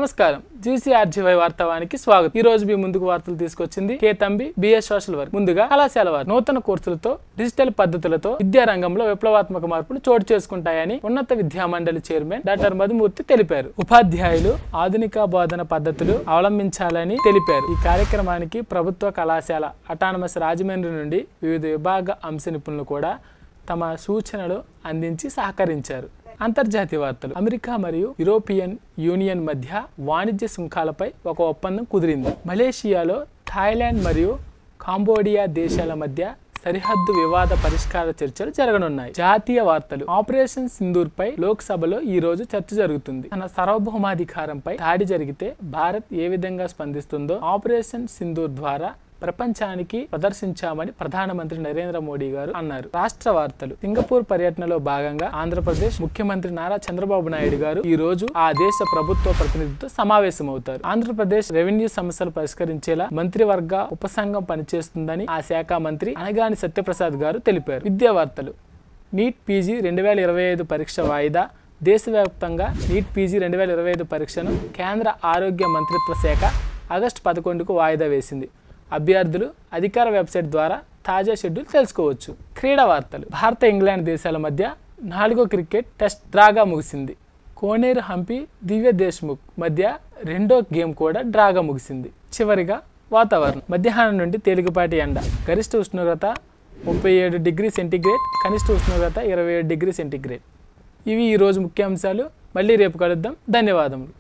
నమస్కారం జీసీఆర్జీవై వార్తావానికి స్వాగతం। ఈ రోజు మీ ముందుకు వార్తలు తీసుకొచ్చింది కే తంబి బిఎస్ సోషల్ వర్క్। ముందుగా కళాశాల వారు నూతన కోర్సులతో డిజిటల్ పద్ధతులతో విద్యా రంగంలో విప్లవాత్మక మార్పులు చోటు చేసుకుంటాయని ఉన్నత విద్యా మండలి చైర్మన్ డాక్టర్ మధుమూర్తి తెలిపారు। ఉపాధ్యాయులు ఆధునిక బోధన పద్ధతులు అవలంబించాలని తెలిపారు। ఈ కార్యక్రమానికి ప్రభుత్వ కళాశాల అటానమస్ రాజమండ్రి నుండి వివిధ విభాగ అంశ నిపుణులు కూడా తమ సూచనలు అందించి సహకరించారు। అంతర్జాతీయ వార్తలు అమెరికా మరియు యూరోపియన్ యూనియన్ మధ్య వాణిజ్య సుంకాలపై ఒక ఒప్పందం కుదిరింది। మలేషియాలో థాయిలాండ్ మరియు కాంబోడియా దేశాల మధ్య సరిహద్దు వివాద పరిష్కార చర్చలు జరగనున్నాయి। జాతీయ వార్తలు ఆపరేషన్ సింధూర్ పై లోక్సభలో ఈ రోజు చర్చ జరుగుతుంది। తన సార్వభౌమాధికారంపై దాడి జరిగితే భారత్ ఏ విధంగా స్పందిస్తుందో ఆపరేషన్ సింధూర్ ద్వారా ప్రపంచానికి ప్రదర్శించామని ప్రధానమంత్రి నరేంద్ర మోడీ గారు అన్నారు। రాష్ట్ర వార్తలు సింగపూర్ పర్యటనలో భాగంగా ఆంధ్రప్రదేశ్ ముఖ్యమంత్రి నారా చంద్రబాబు నాయుడు గారు ఈ రోజు ఆ దేశ ప్రభుత్వ ప్రతినిధితో సమావేశమవుతారు। ఆంధ్రప్రదేశ్ రెవెన్యూ సమస్యలు పరిష్కరించేలా మంత్రివర్గ ఉపసంఘం పనిచేస్తుందని ఆ శాఖ మంత్రి అనగాని సత్యప్రసాద్ గారు తెలిపారు। విద్యా వార్తలు నీట్ పీజీ 2025 పరీక్ష వాయిదా। దేశవ్యాప్తంగా నీట్ పీజీ 2025 పరీక్షను కేంద్ర ఆరోగ్య మంత్రిత్వ శాఖ ఆగస్టు 11కు వాయిదా వేసింది। అభ్యర్థులు అధికార వెబ్సైట్ ద్వారా తాజా షెడ్యూల్ తెలుసుకోవచ్చు। క్రీడా వార్తలు భారత ఇంగ్లాండ్ దేశాల మధ్య 4వ క్రికెట్ టెస్ట్ డ్రాగా ముగిసింది। కోనేరు హంపి దివ్య దేశ్ముఖ్ మధ్య రెండో గేమ్ కూడా డ్రాగా ముగిసింది। చివరిగా వాతావరణం మధ్యాహ్నం నుండి తేలికపాటి ఎండ, గరిష్ట ఉష్ణోగ్రత 37 డిగ్రీ సెంటీగ్రేడ్, కనిష్ట ఉష్ణోగ్రత 27 డిగ్రీ సెంటీగ్రేడ్। ఇవి ఈ రోజు ముఖ్యాంశాలు। మళ్ళీ రేపు కలుద్దాం। ధన్యవాదములు।